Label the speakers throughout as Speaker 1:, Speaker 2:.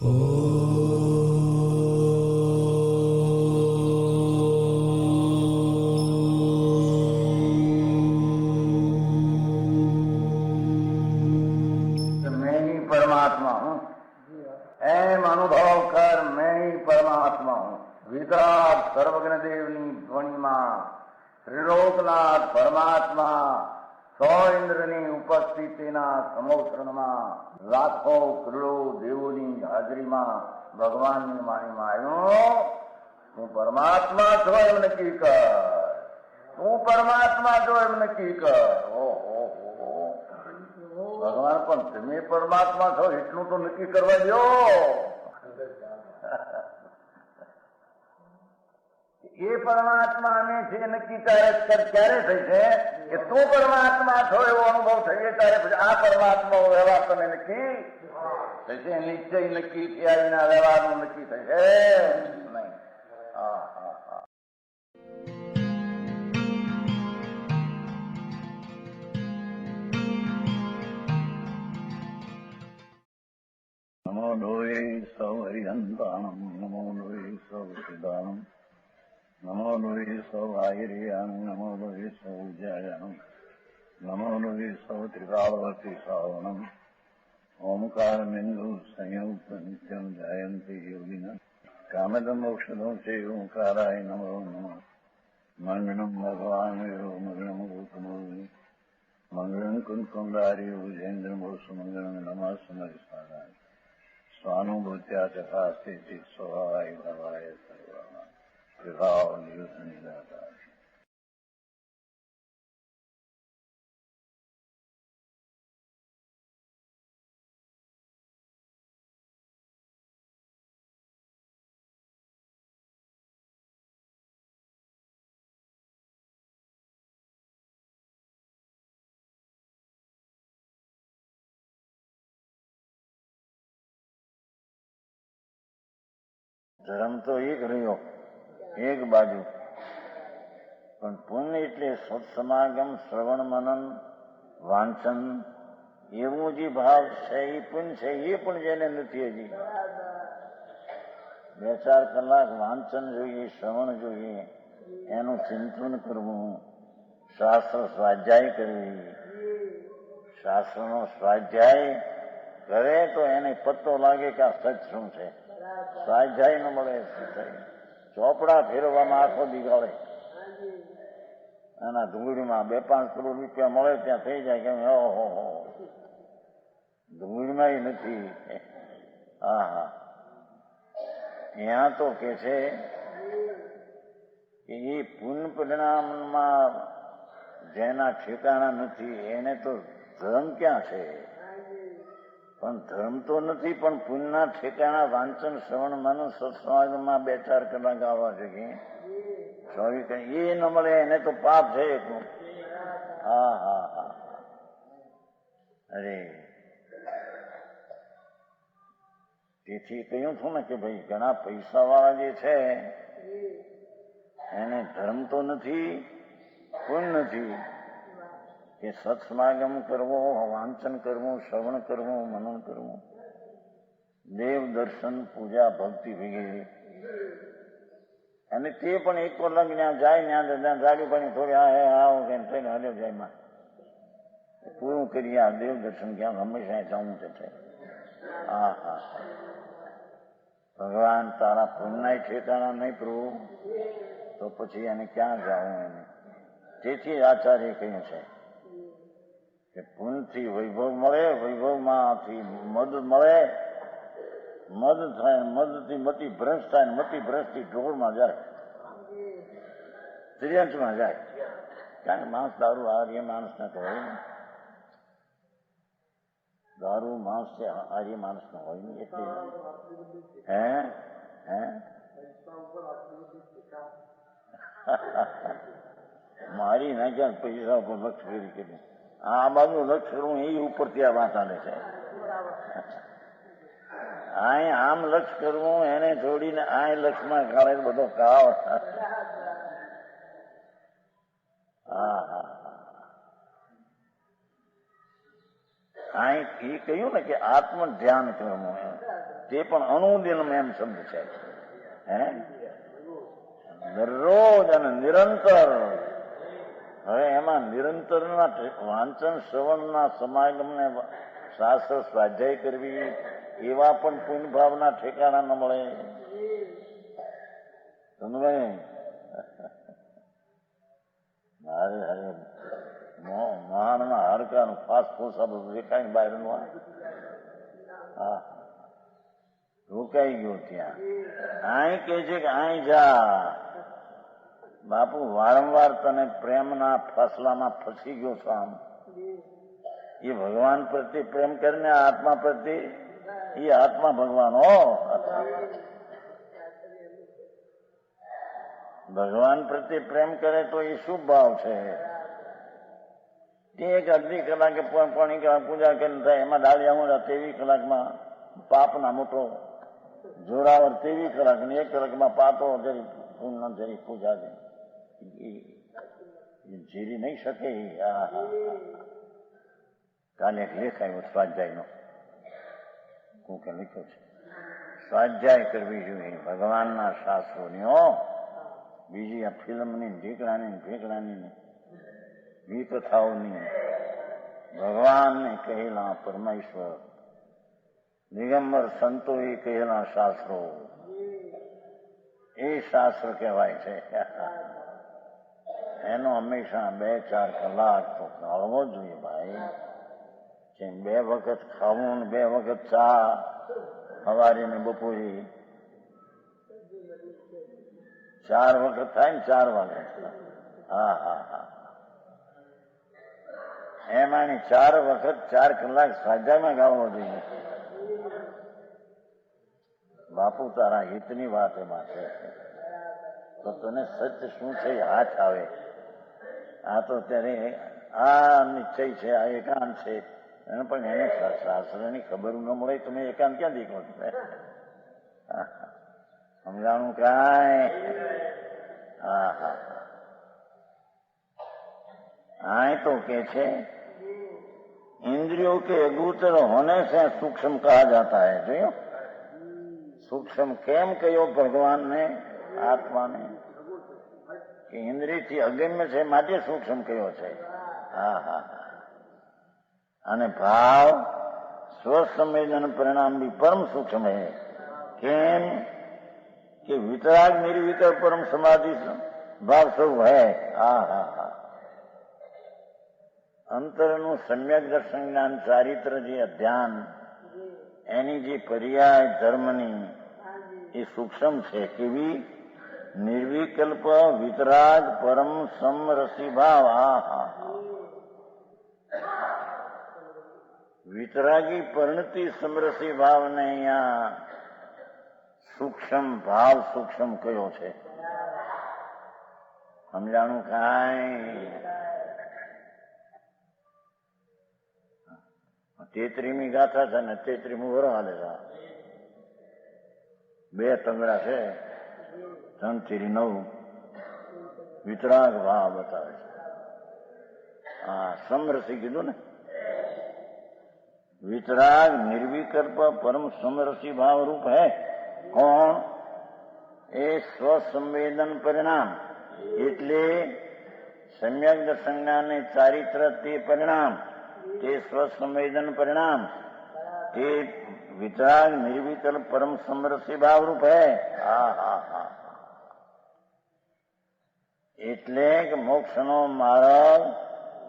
Speaker 1: मैं ही परमात्मा हूँ, एम अनुभव कर मैं ही परमात्मा हूँ। वितराग सर्वज्ञ देवनी ध्वनिમાં ત્રિલોકનાથ પરમાત્મા સો ઇન્દ્રની ઉપસ્થિતિના સમોત્રણમાં લાખો કરોડો દેવોની હાજરીમાં ભગવાનની વાણીમાં આવ્યો, તું પરમાત્મા છો એમ નક્કી કર, તું પરમાત્મા છો એમ નક્કી કર. ઓહો, ભગવાન પણ તમે પરમાત્મા છો એટલું તો નક્કી કરવા દો. એ પરમાત્માને છે નક્કી ક્યારે થઈ છે કે તું પરમાત્મા છો એવો અનુભવ થઈએ ત્યારે પછી આ પરમાત્મા વ્યવહાર તમે નક્કી થશે. નિશ્ચય નક્કી થયા વિના વ્યવહારનું નક્કી થશે નહીં. હા હા હા. નમો લોહે સૌ હરિહંતાણમ, નમો લોહે સૌ સિદ્ધાણમ, નમો લોહે સૌ આયર્યાણમ, નમો લોહે સૌ જયાણમ, નમો લોહે સૌ ત્રિકાળવતી શ્રાવણમ. ઓમકાર બિંદુ સંયુક્ત નિત્યમ જાયંતી યોગિના કામદમ મોક્ષદમ છે ઓંકારાય નમો નમઃ. મંગળમ ભગવાન વિરો મંગળમ ગૌતમોર્મિ મંગળમ કુંકુંડારી ભુજેન્દ્ર મોક્ષ મંગળમ નમઃ સમરિસારાય સ્વાનુભૂત્યા ચકાસ્તે સ્વભાવાય ભવાય સર્વમાં વિભાવ નિયુદ્ધ નિરાકાર. ધર્મ તો એક રહ્યો, એક બાજુ, પણ પુણ્ય એટલે સત્સમાગમ, શ્રવણ, મનન, વાંચન, એવું જે ભાવ છે એ પુણ્ય છે. એ પણ જેને નથી હજી 2-4 કલાક વાંચન જોઈએ, શ્રવણ જોઈએ, એનું ચિંતન કરવું, શાસ્ત્ર સ્વાધ્યાય કરવી. શાસ્ત્રનો સ્વાધ્યાય કરે તો એને પત્તો લાગે કે આ સચ શું છે. સ્વાધ્યાય ન મળે, ચોપડા ફેરવામાં આખો દીગાળે, એના ધૂળમાં 2-5 કરોડ રૂપિયા મળે ત્યાં થઈ જાય કે ઓહો, ધૂળમાં નથી. હા હા. ત્યાં તો કે છે કે એ પુણ્ય પરિણામમાં જેના ઠેકાણા નથી એને તો ધર્મ ક્યાં છે. પણ ધર્મ તો નથી, પણ પુણ્યના ઠેકાણા વાંચન, શ્રવણ, મનન, સત્સંગમાં 2-4 કલાક આવવા જોઈએ. 24 એ ન મળે એને તો પાપ છે એટલું. હા હા હા. અરે તેથી કહ્યું છું ને કે ભાઈ ઘણા પૈસાવાળા જે છે એને ધર્મ તો નથી, પુણ્ય નથી કે સત્સમાગમ કરવો, વાંચન કરવું, શ્રવણ કરવું, મનન કરવું, દેવ દર્શન, પૂજા, ભક્તિ વગેરે. અને તે પણ 1 કલાક ત્યાં જાય, ત્યાં જાડી પાણી થોડી આવો કે થઈને હાલ્યો જાય, પૂરું કરી આ દેવ દર્શન ક્યાં હંમેશા જવું છે. હા હા. ભગવાન તારા પુણ્ય ઠેકાણા નહીં પ્રભુ તો પછી એને ક્યાં જવું એને. તેથી આચાર્ય કહ્યું છે કે પુણ્યથી વૈભવ મળે, વૈભવમાંથી મદ મળે, મદ થાય, મદથી મતિ ભ્રષ્ટ થાય, મતિ ભ્રષ્ટથી ઢોળમાં જાય, ત્રિયંચમાં જાય. કારણ કે માંસ દારૂ આર્ય માણસને તો હોય ને, દારૂ માંસ છે આર્ય માણસનો હોય ને. એટલે મારી નાખ્યા પૈસા ઉપર લક્ષ ફેરી કરી. આ બાજુ લક્ષ કરવું એ ઉપરથી આ વાત આલે છે. આમ લક્ષ કરવું એને છોડીને આ લક્ષમાં કાળે બધો કાળ. હા હા. એ કહ્યું ને કે આત્મ ધ્યાન કરવું. તે પણ અનુદિનમ એમ શબ્દ છે. હે દરરોજ અને નિરંતર. હવે એમાં નિરંતરના વાંચન શ્રવણના સમાગમને શાસ્ત્ર સ્વાધ્યાય કરવી એવા પણ પુણ્ય ભાવના ઠેકાણા ન મળે. સમજે? હારે હારે મહાનના હાડકાનું ફાસ ફૂસ આ બધું દેખાય બહારનું. હા, રોકાઈ ગયો ત્યાં. અહીં કે છે કે અહીં જા બાપુ, વારંવાર તને પ્રેમના ફસલામાં ફસી ગયો છો. આમ એ ભગવાન પ્રત્યે પ્રેમ કરીને આત્મા પ્રત્યે, એ આત્મા ભગવાન હો. ભગવાન પ્રત્યે પ્રેમ કરે તો એ શુભ ભાવ છે. તે એક અડધી કલાકે પોણી કલાક પૂજા કરીને થાય એમાં ડાળિયા મોડા 23 કલાકમાં પાપના મોટો જોરાવર 23 કલાક ને 1 કલાકમાં પાતો જરી પૂર્ણ જરી પૂજા છે. જીરી નહીં શકે. કાલે એક લેખ આવ્યો સ્વાધ્યાયનો, કોકે લખ્યો છે. સ્વાધ્યાય કરવી જોઈએ ભગવાનના શાસ્ત્રોની. બીજી આ ફિલ્મની ઢીકડાની વિકથાઓની. ભગવાનને કહેલા પરમેશ્વર, દિગંબર સંતોએ કહેલા શાસ્ત્રો, એ શાસ્ત્ર કહેવાય છે. એનો હંમેશા 2-4 કલાક તો કાઢવો જોઈએ ભાઈ. જેમ 2 વખત ખાવું ને 2 વખત ચા, સવારે ને બપોરે 4 વખત થાય ને 4 વખત. હા. એમાંની 4 વખત 4 કલાક સ્વાધ્યાયમાં ગાળવો જોઈએ. બાપુ તારા હિતની વાત એમાં છે. તો તને સત્ય શું છે હાથ આવે. આ તો ત્યારે આ નિશ્ચય છે, આ એકાંત છે, પણ એને શાસ્ત્રની ખબર ન મળે. તમે એકાંત ક્યાં દેખો? સમજાણું કાંઈ? હા. आए तो के छे इंद्रियों के अगोचर होने से सूक्ष्म कहा जाता है. जो सूक्ष्म केम कहो भगवान ने आत्मा ने कि इंद्रिय थी अगम्य છે માટે સૂક્ષ્મ કયો છે. હા. અને ભાવ સ્વસંવેદન પરિણામ भी परम सूक्ष्म है. केम कि वितराग निर्विकर परम समाधि भाव स्वरूप है. હા. અંતરનું સમ્યક દર્શન જ્ઞાન ચારિત્ર જે અધ્યાન, એની જે પર્યાય ધર્મની એ સૂક્ષ્મ છે. કેવી? નિર્વિકલ્પ વિતરાગ પરમ સમરસી ભાવ. વિતરાગી પરિણતિ સમરસી ભાવને અહીંયા સૂક્ષ્મ ભાવ સૂક્ષ્મ કયો છે. સમજાણું કાંઈ? 33મી ગાથા છે ને 33મું વર હાલે છે. 2 તંગડા છે, 3-9 વિતરાગ ભાવ બતાવે છે. હા, સમરસી કીધું ને. वितराग निर्विकल्प परम समरसी भाव रूप है. कौन? ए स्वसंवेदन परिणाम. એટલે સમ્યક દર્શન જ્ઞાને ચારિત્ર તે પરિણામ, તે સ્વસંવેદન પરિણામ, તે વિતરાગ નિર્વિકલ્પ પરમ સમરસી ભાવ રૂપ હૈ. એટલે કે મોક્ષનો માર્ગ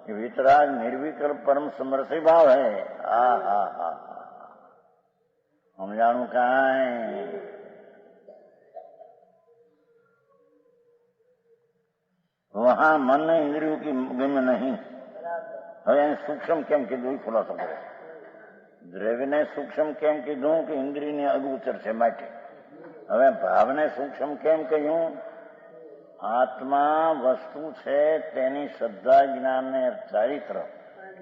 Speaker 1: वितराग निर्विकल्प परम समरसी भाव है. समझाणु कांई? वहां मन ने इंद्रियों की गम्य नहीं. હવે સૂક્ષ્મ કેમ કીધું એ ખુલાસો કરે. દ્રવ્યને સૂક્ષ્મ કેમ કીધું કે ઇન્દ્રિયની અગોચર છે માટે. હવે ભાવને સૂક્ષ્મ કેમ કહ્યું? આત્મા વસ્તુ છે તેની શ્રદ્ધા જ્ઞાન ને ચારિત્ર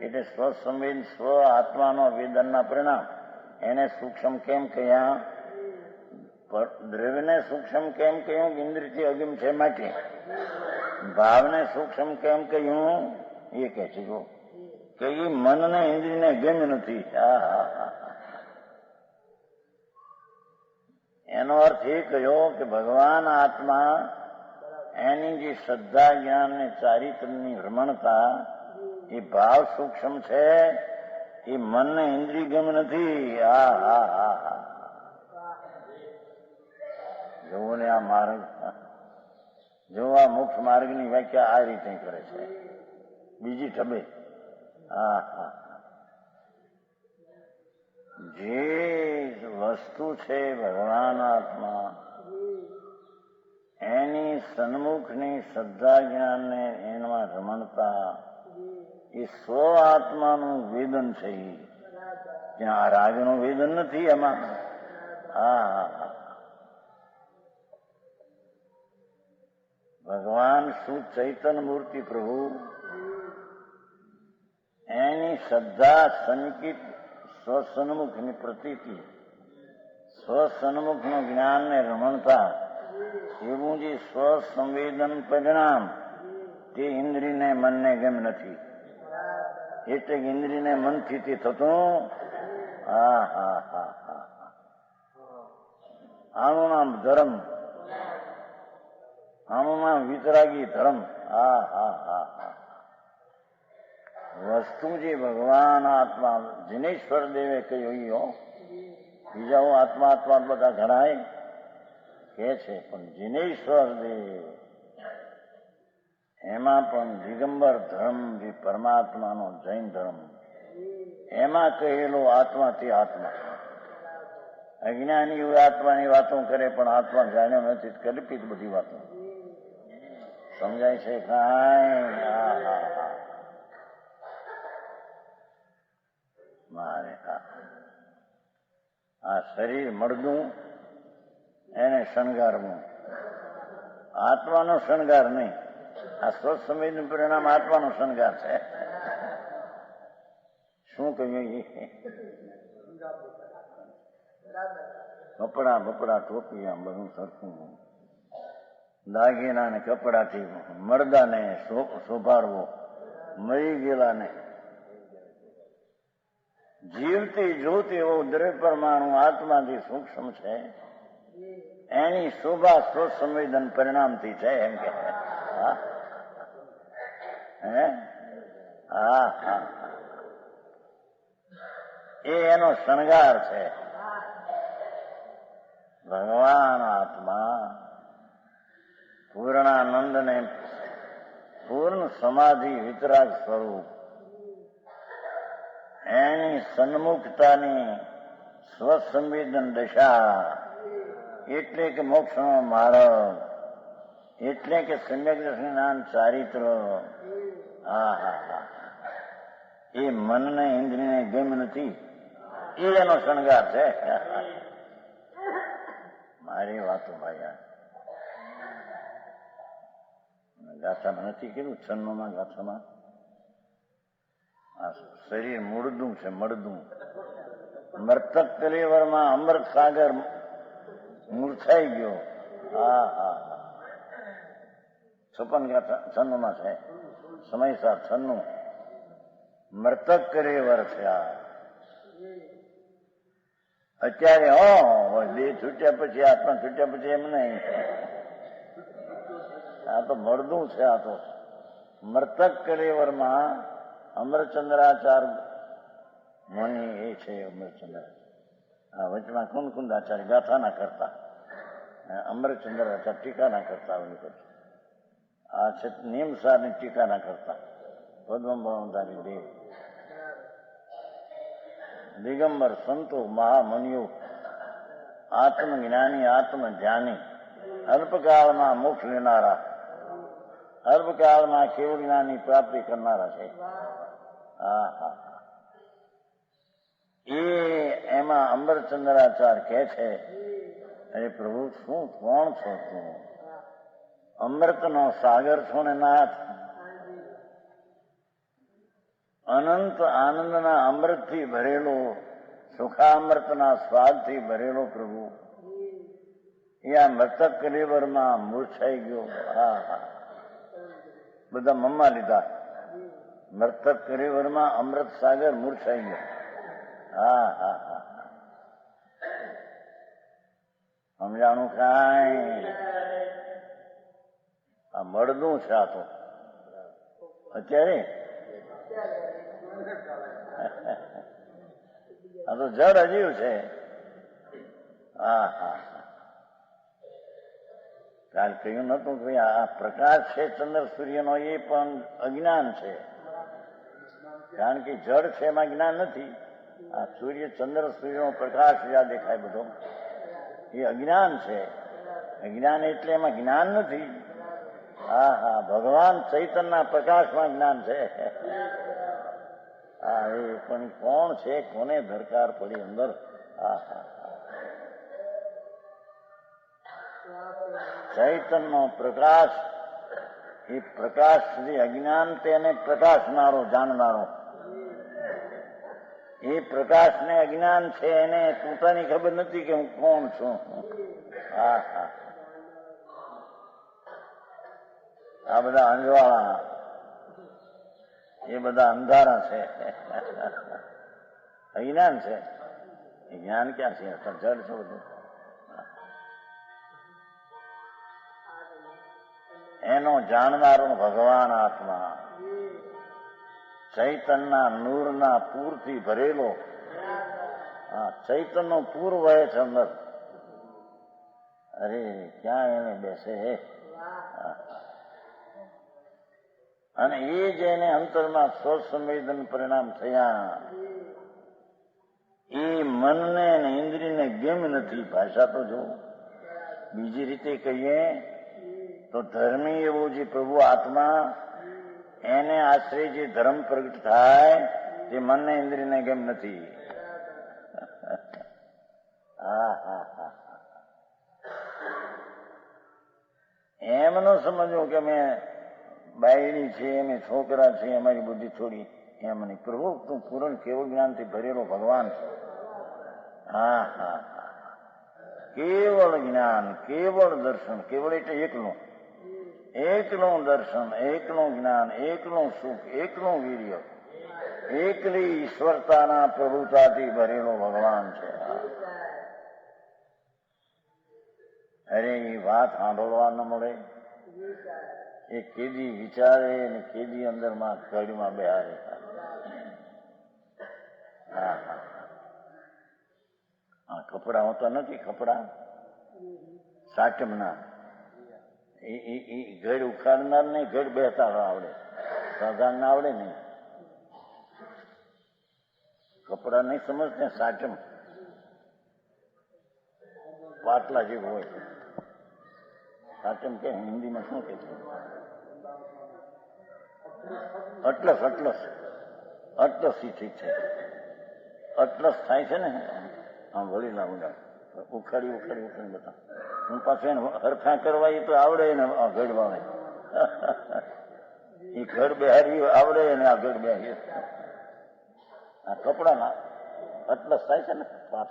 Speaker 1: એટલે સ્વસંવેદ સ્વ આત્માનો વેદનના પરિણામ, એને સૂક્ષ્મ કેમ કહ્યા? દ્રવ્યને સૂક્ષ્મ કેમ કહ્યું? ઇન્દ્રિયથી અગમ છે માટે. ભાવને સૂક્ષ્મ કેમ કહ્યું? એ કહે છે જો કે એ મનને ઇન્દ્રિયને ગમ્ય નથી. એનો અર્થ એ કહ્યો કે ભગવાન આત્મા એની જે શ્રદ્ધા જ્ઞાન ને ચારિત્રની રમણતા એ ભાવ સૂક્ષ્મ છે, એ મનને ઇન્દ્રિયગમ નથી. જોવો ને આ માર્ગ, જો આ મોક્ષ માર્ગની વ્યાખ્યા આ રીતે કરે છે, બીજી ઢબે. જે વસ્તુ છે ભગવાન આત્મા, એની સન્મુખની શ્રદ્ધા જ્ઞાનને એમાં રમણતા એ સ્વ આત્માનું વેદન છે. ત્યાં રાગનું વેદન નથી એમાં. ભગવાન શુદ્ધ ચૈતન્ય મૂર્તિ પ્રભુ એની શ્રદ્ધા સંકિત સ્વસન્મુખની પ્રતીતિ, સ્વસન્મુખનું જ્ઞાનને રમણતા એવું જે સ્વસંવેદન પરિણામ તે ઇન્દ્રિયને મનને ગમ નથી. એટલે ઇન્દ્રિયને મનથી તે થતું. આનું નામ ધર્મ, આનું નામ વિતરાગી ધર્મ. વસ્તુ જે ભગવાન આત્મા જિનેશ્વર દેવે કહ્યું, બીજા આત્મા આત્મા બધા ઘણાય કે છે, પણ જિનેશ્વર દેવ એમાં પણ દિગંબર ધર્મ જે પરમાત્માનો જૈન ધર્મ, એમાં કહેલો આત્મા તે આત્મા. અજ્ઞાની આત્માની વાતો કરે પણ આત્મા જાણ્યો નથી, કલ્પિત બધી વાતો. સમજાય છે કાંઈ? મારે આ શરીર મળદું એને શણગારવું, આત્માનો શણગાર નહીં. આ સ્વસંવેદનું પરિણામ આત્માનો શણગાર છે. શું કહ્યું? કપડા બપડા ટોપી આમ બધું સરખું, દાગીના ને કપડાથી મરદાને શોભારવો, મરી ગયેલાને. જીવતી જોતી એવો દરેક પરમાણુ આત્મા જે સૂક્ષ્મ છે એની શોભા સ્વસંવેદન પરિણામથી છે, એમ કે. એ એનો શણગાર છે. ભગવાન આત્મા પૂર્ણાનંદ ને પૂર્ણ સમાધિ વિતરાગ સ્વરૂપ એની સન્મુખતાની સ્વસંવેદન દશા, એટલે કે મોક્ષનો માર્ગ, એટલે કે સમ્યક જ્ઞાન ચારિત્ર. એ મનને ઇન્દ્રિયને ગમ નથી, એ એનો શણગાર છે. મારી વાતો ભાઈ ગાથામાં નથી કીધું, છન્નુમાં ગાથામાં આ શરીર મૂળદું છે, મળદું. મર્તક કલેવરમાં અમૃત સાગર મૂર્છાઈ ગયો. 56 ગાથા છન્નુમાં છે, સમયસાર છન્નું. મર્તક કલેવર છે આ. અત્યારે દેહ છૂટ્યા પછી, આત્મા છૂટ્યા પછી એમ નહીં. આ તો મળદું છે. આ તો મર્તક કલેવરમાં અમરચંદ્રાચાર્ય મુનિ એ છે. અમરચંદ્ર આ વચમાં કુંદ આચાર્ય ગાથાના કરતા, અમરચંદ્રાચાર્ય ટીકાના કરતા. આ છે નિયમસારની ટીકાના કરતા પદ્મભવનધારી દેવ. દિગંબર સંતો મહામુનિઓ, આત્મજ્ઞાની આત્મધ્યાની, અલ્પકાળમાં મોક્ષ લેનારા, અલ્પકાળમાં કેવળ જ્ઞાનની પ્રાપ્તિ કરનારા છે. એ એમાં અમરચંદ્રાચાર્ય કહે છે, અરે પ્રભુ શું કોણ છો તું? અમૃતનો સાગર છો ને નાથ. અનંત આનંદના અમૃતથી ભરેલો, સુખામૃતના સ્વાદથી ભરેલો પ્રભુ એ આ મૃતક કલેવરમાં મૂર્છાઈ ગયો. બધા મમ્મા લીધા. મૃતક કલેવરમાં અમૃત સાગર મૂર્છાઈ ગયો. સમજાણું કાંઈ? આ મળદું છે. આ તો અત્યારે આ તો જડ અજીવ છે. હા હા, કાલ કહ્યું નતું કે આ પ્રકાશ છે ચંદ્ર સૂર્યનો, એ પણ અજ્ઞાન છે. કારણ કે જળ છે એમાં જ્ઞાન નથી. આ સૂર્ય ચંદ્ર સૂર્યનો પ્રકાશ જ્યાં દેખાય બધો એ અજ્ઞાન છે. અજ્ઞાન એટલે એમાં જ્ઞાન નથી. હા હા, ભગવાન ચૈતન્યના પ્રકાશમાં જ્ઞાન છે. હા, એ પણ કોણ છે, કોને દરકાર પડી અંદર? હા હા, ચૈતન્યનો પ્રકાશ, એ પ્રકાશ સુધી અજ્ઞાન તેને પ્રકાશનારો, જાણનારો. એ પ્રકાશને અજ્ઞાન છે, એને પોતાની ખબર નથી કે હું કોણ છું. હા હા, આ બધા અંજવાળા, એ બધા અંધારા છે. અજ્ઞાન છે. એ જ્ઞાન ક્યાં છે? જડ છે બધું. એનો જાણનારો ભગવાન આત્મા, ચૈતનના નૂરના પૂરથી ભરેલો. હા, ચૈતનનો પૂર વહે છે અંદર. અરે ક્યાં એને બેસે? અને એ જ એને અંતરમાં સ્વસંવેદન પરિણામ થયા. એ મનને અને ઇન્દ્રિયને ગેમ નથી. ભાષા તો જો બીજી રીતે કહીએ તો ધર્મી એવો જે પ્રભુ આત્મા, એને આશ્રય જે ધર્મ પ્રગટ થાય તે મનને ઇન્દ્રિયને ગેમ નથી. હા હા હા, એમ ન સમજો કે મેં બાયડી છે, અમે છોકરા છે, અમારી બુદ્ધિ થોડી. એમ નહીં. પ્રભુ તું પૂર્ણ કેવળ જ્ઞાનથી ભરેલો ભગવાન છે. હા હા હા, કેવળ જ્ઞાન, કેવળ દર્શન. કેવળ એટલે એકલું. એકલું દર્શન, એકલું જ્ઞાન, એકલું સુખ, એકલું વીર્ય, એકલી ઈશ્વરતાના પ્રભુતાથી ભરેલો ભગવાન છે. અરે એ વાત સાંભળવા ન મળે. એ કેદી વિચારે ને કેદી અંદરમાં કડીમાં બેહારે. હા હા, હા, કપડા હોતા નથી. કપડા સાચમના, એ ઘડ ઉખાડનાર ને ઘડ બેહતા આવડે, સાધારણ ના આવડે નહીં. કપડા નહીં સમજને. સાચમ પાટલા જેવું હોય. સાચમ કે હિન્દીમાં શું કે છે? અટલસ. અટલસ, અટલસ ઠીક છે. અટલસ થાય છે ને. હા, વળી લાવું ઉખાડી ઉખાડી ઉખાડી બધા. હું પાછું એને હરખા કરવા એ તો આવડે ને. આ ઘડ વાળે એ ઘડ બેહારી આવડે ને. આ ઘડ બેહારી આ કપડાના અટલસ થાય છે ને. પાપ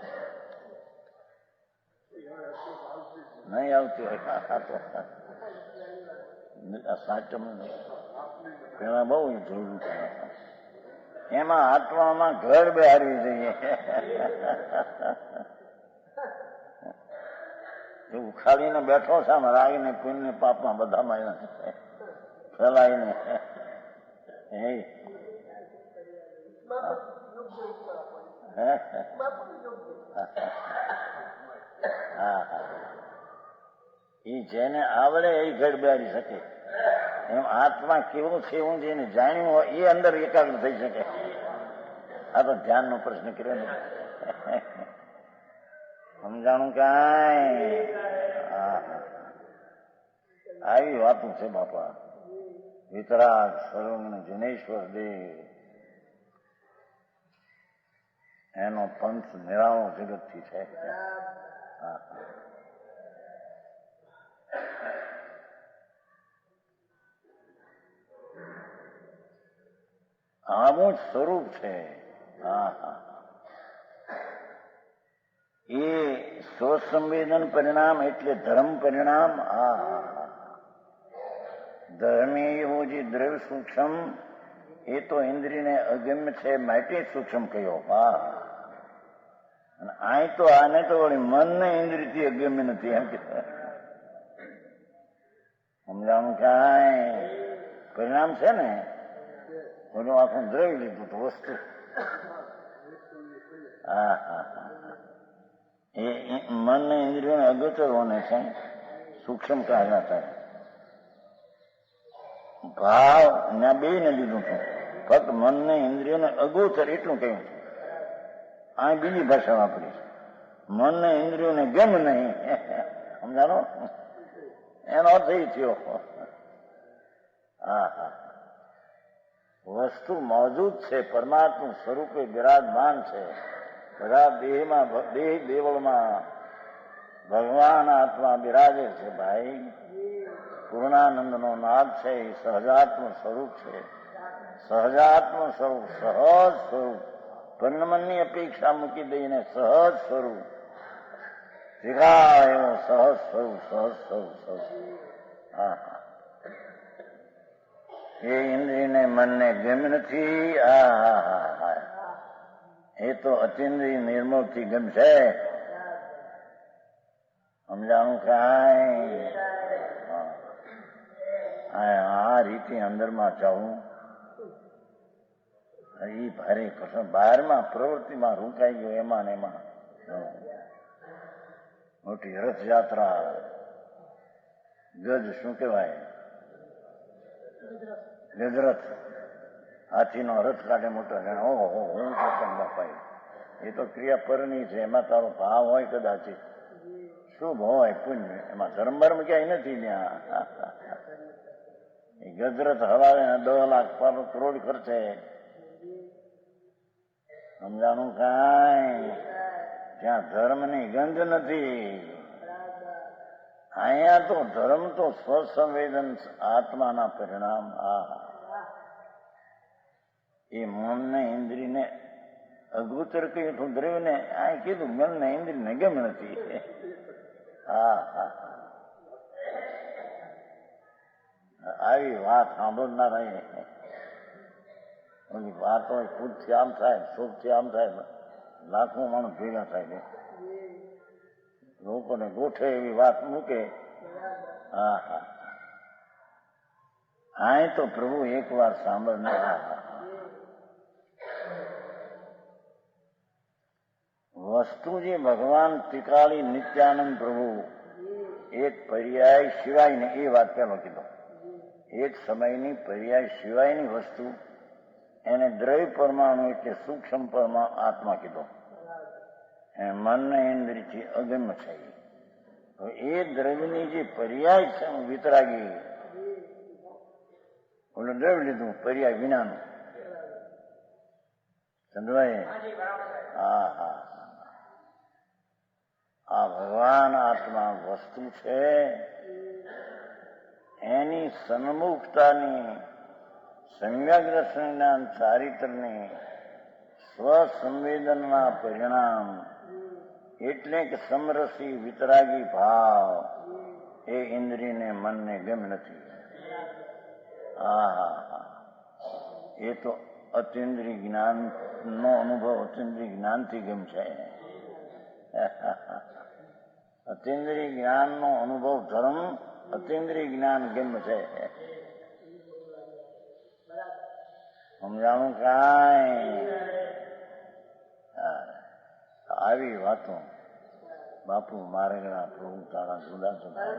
Speaker 1: નહીં આવતી હોય. સાચમ પેલા બહુ જોયું. એમાં આત્મામાં ઘર બેહારવી જોઈએ. ઉખાડીને બેઠો છે આમ રાગને પુણ્ય પાપમાં બધામાં ફેલાઈને. હા હા, એ જેને આવડે એ ઘર બેહારી શકે. એમ આત્મા કેવું છે એવું જેને જાણ્યું હોય એ અંદર એકાગ્ર થઈ શકે. આ તો ધ્યાનનો પ્રશ્ન કર્યો ને. સમજાણું કાંઈ? આવી વાતું છે બાપા. વિતરાગ સર્વજ્ઞ જિનેશ્વર દેવ, એનો પંથ નિરાળો જગતથી છે. હા, આવું જ સ્વરૂપ છે. હા હા, એ સ્વસંવેદન પરિણામ એટલે ધર્મ પરિણામ. હા હા, ધર્મી એવું જે દ્રવ્ય સૂક્ષ્મ, એ તો ઇન્દ્રિયને અગમ્ય છે માટે સૂક્ષ્મ કહ્યો. હા, અને આ તો આને તો વળી મનને ઇન્દ્રિયથી અગમ્ય નથી એમ કે સમજાણું કાંઈ પરિણામ છે ને બધું આખું દ્રવી લીધું તો વસ્તુ. હા હા હા એ મનને ઇન્દ્રિયોને અગોચર હોને છે સૂક્ષ્મ કહા જાતા है. ભાવ ના બે ને લીધું છું, ફક્ત મનને ઇન્દ્રિયોને અગોચર એટલું કહ્યું છે. આ બીજી ભાષા વાપરી છે. મનને ઇન્દ્રિયોને ગમ નહીં સમજાણો એનો અર્થ એ થયો. હા હા વસ્તુ મોજૂદ છે, પરમાત્મા સ્વરૂપે બિરાજમાન છે. બધા દેહમાં દેહ દેવળમાં ભગવાન આત્મા બિરાજે છે ભાઈ. પૂર્ણાનંદનો નાદ છે એ સહજાત્મ સ્વરૂપ છે. સહજાત્મ સ્વરૂપ સહજ સ્વરૂપ પરિણમનની અપેક્ષા મૂકી દઈને સહજ સ્વરૂપ શીખાય એવો સહજ સ્વરૂપ સહજ સ્વરૂપ. હા હા એ ઇન્દ્રિયને મનને ગમ નથી. હા હા હા એ તો અતિન્દ્રિય નિર્મળ થી ગમશે. સમજાણું કાંઈ આ રીતે અંદરમાં જવું એ ભારે કઠણ. બહારમાં પ્રવૃત્તિમાં રોકાઈ ગયો એમાં ને એમાં. મોટી રથયાત્રા ગજ શું કહેવાય ગજરાથ હાથીનો રથ કાઢે મોટો. ઓહો હું કરતા બાપા એ તો ક્રિયા પરની છે. એમાં તારો ભાવ હોય કદાચ શુભ હોય પુણ્ય, એમાં ધર્મ બર્મ ક્યાંય નથી ત્યાં. એ ગજરાથ હવારે 10 લાખ કરોડ ખર્ચે. સમજાણું કાંઈ ત્યાં ધર્મની ગંધ નથી. અહીંયા તો ધર્મ તો સ્વસંવેદન આત્માના પરિણામ. એ મનને ઇન્દ્રિયને અગોચર કહ્યું તું દ્રવ્યને આ કીધું મનને ઇન્દ્રિયને ગમ નથી. હા હા આવી વાત સાંભળનારા ઓલી વાત હોય ખુદથી આમ થાય શુભથી આમ થાય લાખો માણસ ભેગા થાય લોકોને ગોઠે એવી વાત મૂકે. હા હા આ તો પ્રભુ એક વાર સાંભળનાર. વસ્તુ જે ભગવાન ત્રિકાળી નિત્યાનંદ પ્રભુ એક પર્યાય સિવાયની એ વાત પેલો કીધો. એક સમયની પર્યાય સિવાયની વસ્તુ એને દ્રવ્ય પરમાણુ એટલે સૂક્ષ્મ પરમાણુ આત્મા કીધો. મનને ઇન્દ્રિયથી અગમ્ય છે. એ દ્રવ્યની જે પર્યાય છે વિતરાગી ઓલું દ્રવ્ય લીધું પર્યાય વિનાનું. સમજવાય? હા હા આ ભગવાન આત્મા વસ્તુ છે એની સન્મુખતાની સમ્યક દર્શનના ચારિત્રની સ્વસંવેદનના પરિણામ એટલે કે સમરસી વિતરાગી ભાવ એ ઇન્દ્રિયને મનને ગમ નથી. એ તો અતિન્દ્રિય જ્ઞાન નો અનુભવ અતિન્દ્રિય જ્ઞાનથી ગમશે. અતિન્દ્રિય જ્ઞાન નો અનુભવ ધર્મ અતિન્દ્રિય જ્ઞાન ગમશે. સમજાણું કાંઈ આવી વાતો બાપુ મારેગણા પ્રભુ તારા જુદા જુદા.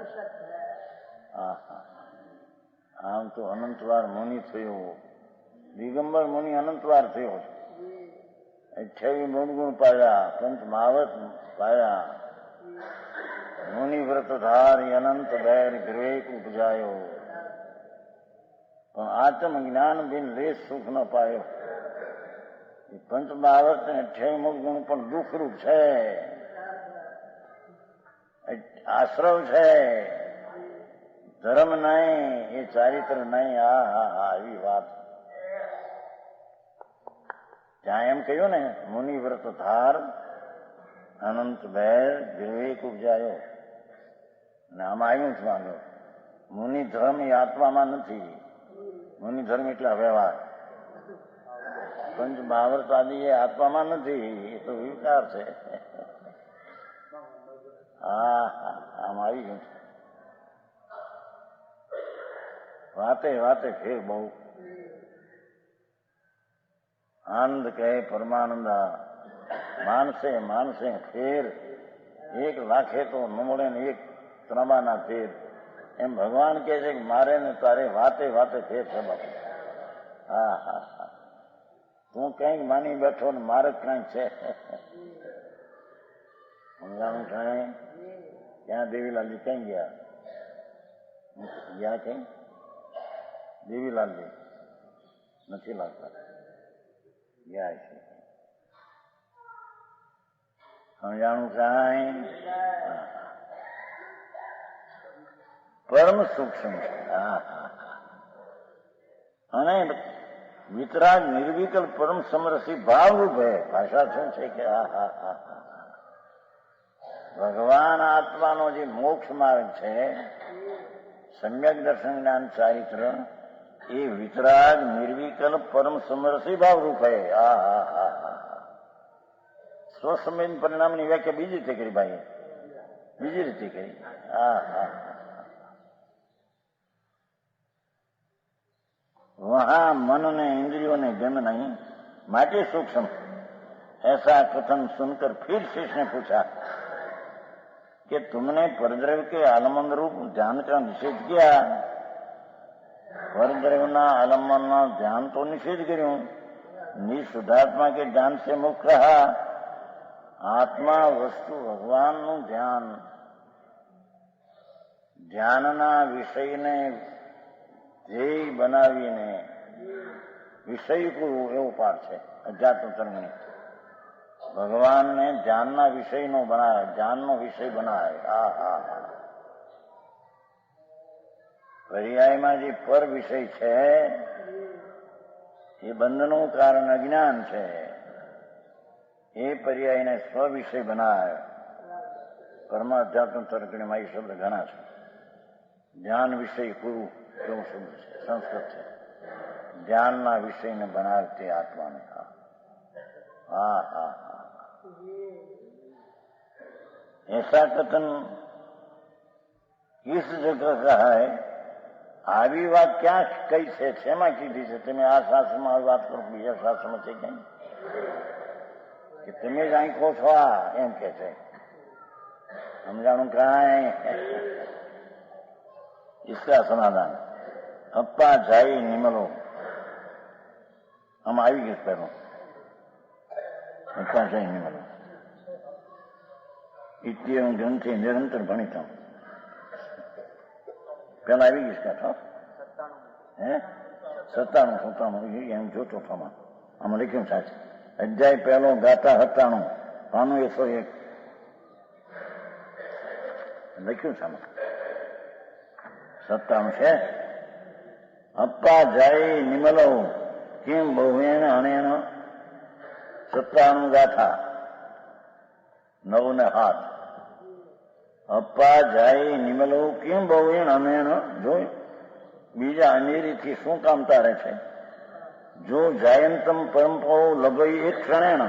Speaker 1: આમ તો અનંતવાર મુનિ થયો, દિગંબર મુનિ અનંતવાર થયો. 28 મૂળગુણ પાયા, પંચ મહાવત પાયા. મુનિ વ્રત ધારી અનંત બેર ગ્રેક ઉપજાયો, પણ આત્મ જ્ઞાન બિન લેશ સુખ ન પાયો. એ પંચ મહાવત ને 28 મૂળગુણ પણ દુઃખરૂપ છે, આશ્રવ છે, ધર્મ નહીં, એ ચારિત્ર નહીં. એવી વાત ત્યાં એમ કહ્યું ને, મુનિ વ્રત ધાર અનંત ભેર વિવેક ઉપજાયો. અને આમાં આવ્યું જ માંગો મુનિ ધર્મ એ આત્મામાં નથી. મુનિ ધર્મ એટલે વ્યવહાર. પંચ મહાવર્તાદી એ આત્મામાં નથી, એ તો વિકાર છે. હા હા, આમ આવી ગયું છે. વાતે વાતે ફેર બહુ. આનંદ કહે પરમાનંદ, માનસે માનસે ફેર, 1 લાખે તો ન મળે ને 1 ત્રંબાના ફેર. એમ ભગવાન કહે છે કે મારે ને તારે વાતે વાતે ફેર છે બાપુ. હા હા હા, તું કંઈક માની બેઠો ને મારે જ કંઈક છે. સમજાણું છે? ક્યાં દેવીલાલજી કઈ ગયા? ગયા કઈ? દેવીલાલજી નથી લાગતા, ગયા છે. સમજાણું કાંઈ? પરમ સૂક્ષ્મ છે. હા હા, અને વિતરાગ નિર્વિકલ્પ પરમ સમરસી ભાવરૂપ હે. ભાષા શું છે કે હા હા હા હા, ભગવાન આત્માનો જે મોક્ષ માર્ગ છે, સમ્યક દર્શન જ્ઞાન ચારિત્ર, એ વિતરાગ નિર્વિકલ્પ પરમ સમરસી ભાવરૂપ હે. હા હા હા હા, સ્વસંવેદ પરિણામની વ્યાખ્યા બીજી રીતે કરી ભાઈ, બીજી રીતે કરી. હા હા, वहां मन ने इंद्रियों ने गम नहीं, माटी सूक्ष्म. ऐसा कथन सुनकर फिर शिष्य ने पूछा कि तुमने परद्रव्य के आलम्बन रूप ध्यान का निषेध किया. परद्रव्य आलम्बन ध्यान तो निषेध करूं, निशुद्धात्मा के ध्यान से मुक्त रहा. आत्मा वस्तु भगवान નું ધ્યાન, ધ્યાનના વિષયને ધ્યેય બનાવીને વિષય પૂરું એવો પાઠ છે અધ્યાત્મ તરંગની. ભગવાનને ધ્યાનના વિષયનો બનાવે, ધ્યાનનો વિષય બનાવે. હા હા હા, પર્યાયમાં જે પર વિષય છે એ બંધનું કારણ અજ્ઞાન છે, એ પર્યાયને સ્વ વિષય બનાવે. પરમ અધ્યાત્મ તરંગણીમાં એ શબ્દ ઘણા છે. ધ્યાન વિષય પૂરું એવું શબ્દ છે, સંસ્કૃત છે. ધ્યાનના વિષયને બનાવતી આત્માને. હા હા હા, ऐसा कथन किस जगह का है? આવી વાત ક્યાં કઈ છે, શેમાં કીધી છે? તમે આ શાસ્ત્રમાં આવી વાત કરો, બીજા શાસ્ત્રમાં છે કઈ કે તમે જ આંખો છો આ એમ કે છે? સમજાણું કાંઈ? इसका समाधान अप्पा जाई निमलो. આમ આવી ગયું પહેલું, અપ્પા જાઈ નિમલો ઇત્યમ ગ્રંથે નિરંતર ભણિતમ. પેલા આવી ગયું કાઠો હે 97 એમ જોતો થમાં આમાં લખ્યું સાચે. અધ્યાય પહેલો ગાતા 97 પાનું 101 લખ્યું છે, 97 છે. અપ્પા જાય નિમલો કેમ બહુએન અણેન 97 ગાથા 9 ને 7. અપ્પા જાય નિમલો કેમ બહુએન અણેન. જોઈ બીજા અનેરીથી શું કામ તારે છે? જો જાયંતમ પરંપરો લભઈ એક ક્ષણેણ,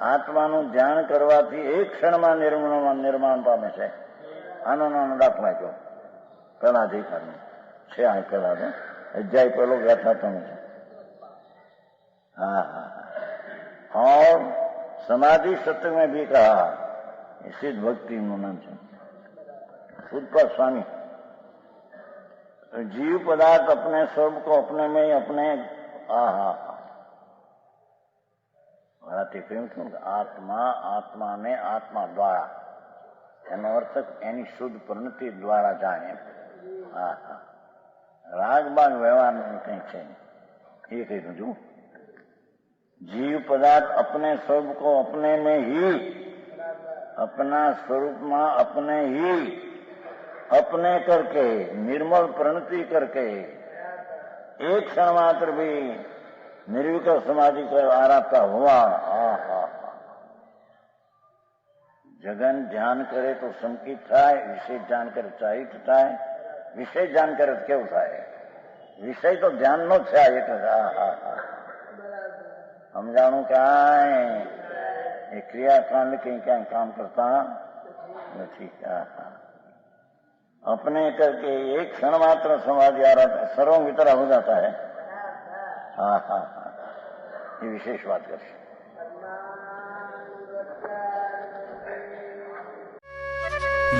Speaker 1: આત્માનું ધ્યાન કરવાથી એક ક્ષણમાં નિર્માણ પામે છે. આનો નાનો દાખલો આપ્યો પેલા અધિકારનો છે. આ પેલા અધ્યાય પેલો ગાથા તમે છે. हाँ हाँ, और समाधि सत्य में भी कहा, सिद्ध भक्ति नाम છે सुदपा स्वामी. जीव पदार्थ अपने स्वरूप को अपने में अपने आत्मा आत्मा में आत्मा द्वारा, એનો અર્થ એની શુદ્ધ પ્રવૃત્તિ દ્વારા જાણે. હા હા, રાગ બાગ વ્યવહાર કઈ છે એ કહી દઉં. जीव पदार्थ अपने स्वरूप को अपने में ही, अपना स्वरूप में अपने ही अपने करके निर्मल प्रणति करके एक क्षण मात्र भी निर्विकल्प समाधि कर आराता हुआ. जगन ध्यान करे तो संकित थाय, विषय ध्यान करे चारित थाय. विषय ध्यान करे केवुं थाय? विषय तो ध्यान नो છે. એક સમજાણું ક્યાંય એ ક્રિયાકાंड कहीं क्या काम करता नहीं। अपने करके एक क्षण मात्र समाधि आ रहा सर्व की तरह हो जाता है। हाँ हाँ हाँ, ये विशेष बात कर।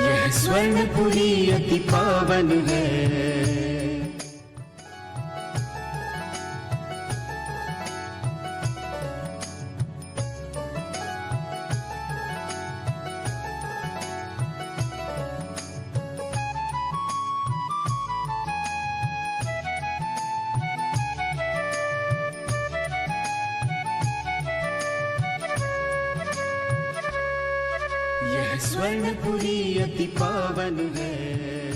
Speaker 2: यह स्वर्णपुरी अति पावन है, यह स्वर्णपुरी अति पावन है।